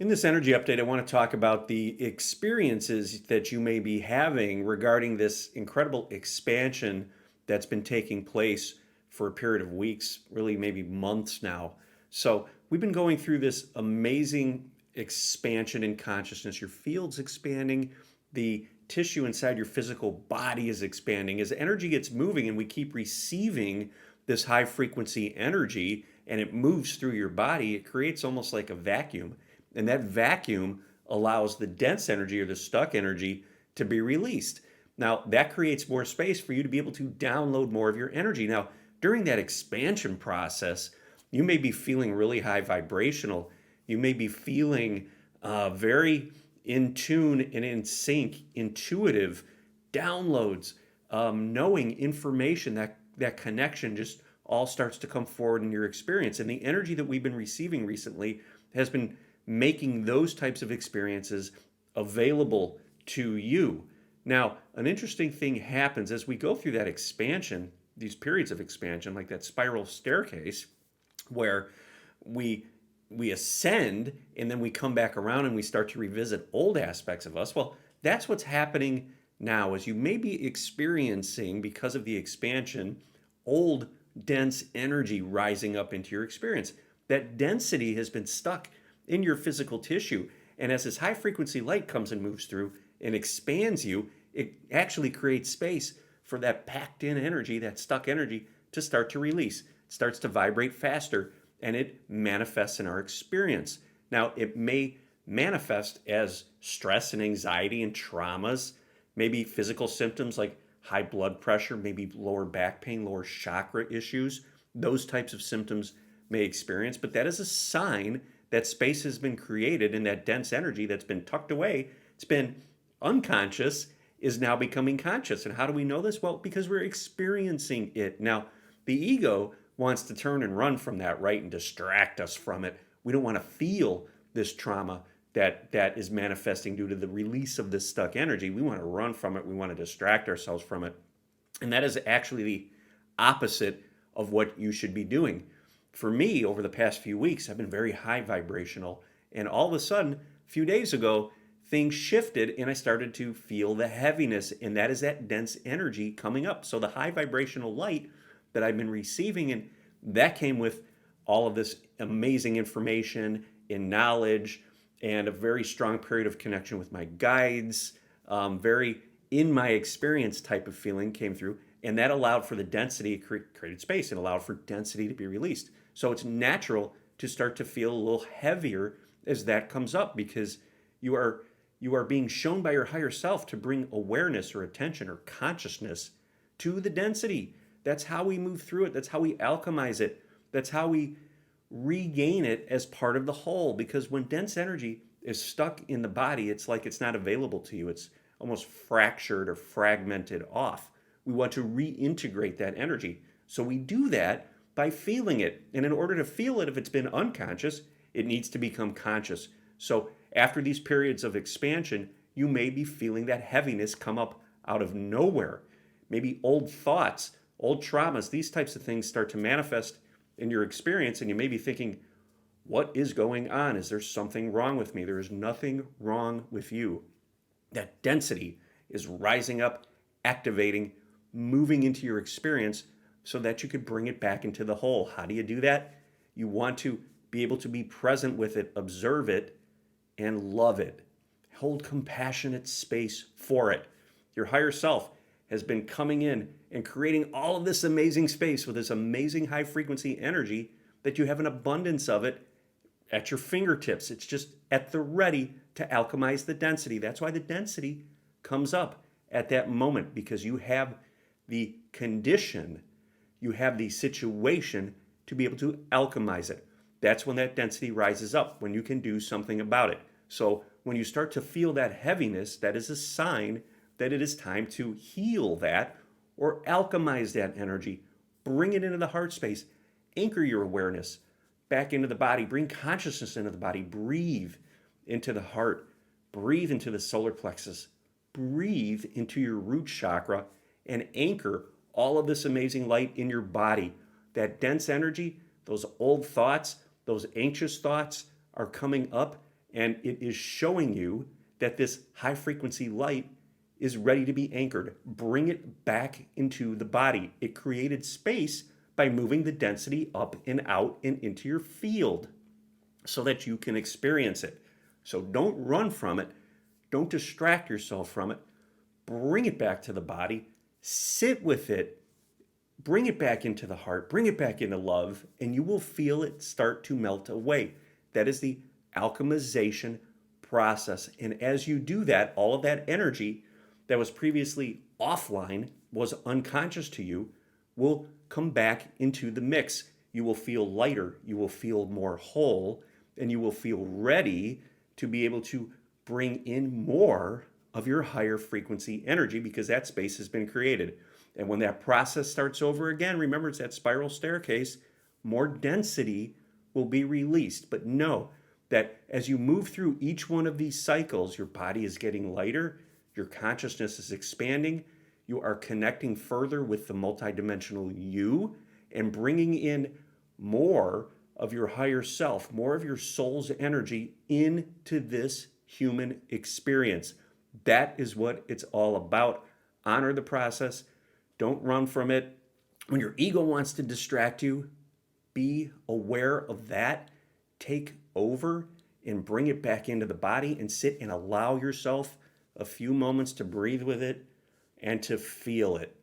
In this energy update, I want to talk about the experiences that you may be having regarding this incredible expansion that's been taking place for a period of weeks, really maybe months now. So, we've been going through this amazing expansion in consciousness. Your field's expanding, the tissue inside your physical body is expanding. As energy gets moving and we keep receiving this high frequency energy and it moves through your body, it creates almost like a vacuum. And that vacuum allows the dense energy or the stuck energy to be released. Now, that creates more space for you to be able to download more of your energy. Now, during that expansion process, you may be feeling really high vibrational. You may be feeling very in tune and in sync, intuitive downloads, knowing information, that connection just all starts to come forward in your experience. And the energy that we've been receiving recently has been making those types of experiences available to you. Now, an interesting thing happens as we go through that expansion, these periods of expansion, like that spiral staircase, where we we ascend and then we come back around and we start to revisit old aspects of us. Well, that's what's happening now, as you may be experiencing, because of the expansion, old dense energy rising up into your experience. That density has been stuck in your physical tissue. And as this high frequency light comes and moves through and expands you, it actually creates space for that packed in energy, that stuck energy, to start to release. It starts to vibrate faster and it manifests in our experience. Now, it may manifest as stress and anxiety and traumas, maybe physical symptoms like high blood pressure, maybe lower back pain, lower chakra issues. Those types of symptoms may experience, but that is a sign that space has been created and that dense energy that's been tucked away, it's been unconscious, is now becoming conscious. And how do we know this? Well, because we're experiencing it. Now, the ego wants to turn and run from that, right, and distract us from it. We don't want to feel this trauma that is manifesting due to the release of this stuck energy. We want to run from it. We want to distract ourselves from it. And that is actually the opposite of what you should be doing. For me, over the past few weeks, I've been very high vibrational. And all of a sudden, a few days ago, things shifted and I started to feel the heaviness. And that is that dense energy coming up. So the high vibrational light that I've been receiving, and that came with all of this amazing information and knowledge and a very strong period of connection with my guides, very in my experience type of feeling came through. And that allowed for the density, created space and allowed for density to be released. So it's natural to start to feel a little heavier as that comes up, because you are being shown by your higher self to bring awareness or attention or consciousness to the density. That's how we move through it. That's how we alchemize it. That's how we regain it as part of the whole. Because when dense energy is stuck in the body, it's like it's not available to you. It's almost fractured or fragmented off. We want to reintegrate that energy. So we do that by feeling it. And in order to feel it, if it's been unconscious, it needs to become conscious. So after these periods of expansion, you may be feeling that heaviness come up out of nowhere. Maybe old thoughts, old traumas, these types of things start to manifest in your experience, and you may be thinking, what is going on? Is there something wrong with me? There is nothing wrong with you. That density is rising up, activating, moving into your experience so that you could bring it back into the whole. How do you do that? You want to be able to be present with it, observe it, and love it. Hold compassionate space for it. Your higher self has been coming in and creating all of this amazing space with this amazing high frequency energy that you have an abundance of it at your fingertips. It's just at the ready to alchemize the density. That's why the density comes up at that moment, because you have the condition, you have the situation to be able to alchemize it. That's when that density rises up, when you can do something about it. So when you start to feel that heaviness, that is a sign that it is time to heal that or alchemize that energy. Bring it into the heart space. Anchor your awareness back into the body. Bring consciousness into the body. Breathe into the heart. Breathe into the solar plexus. Breathe into your root chakra and anchor all of this amazing light in your body. That dense energy, those old thoughts, those anxious thoughts are coming up And it is showing you that this high frequency light is ready to be anchored. Bring it back into the body. It created space by moving the density up and out and into your field so that you can experience it. So don't run from it. Don't distract yourself from it. Bring it back to the body. Sit with it. Bring it back into the heart. Bring it back into love, and you will feel it start to melt away. That is the alchemization process. And as you do that, all of that energy that was previously offline, was unconscious to you, will come back into the mix. You will feel lighter. You will feel more whole, and you will feel ready to be able to bring in more of your higher frequency energy because that space has been created. And when that process starts over again, remember it's that spiral staircase, more density will be released. But know that as you move through each one of these cycles, your body is getting lighter, your consciousness is expanding, you are connecting further with the multidimensional you and bringing in more of your higher self, more of your soul's energy into this human experience. That is what it's all about. Honor the process. Don't run from it. When your ego wants to distract you, be aware of that. Take over and bring it back into the body and sit and allow yourself a few moments to breathe with it and to feel it.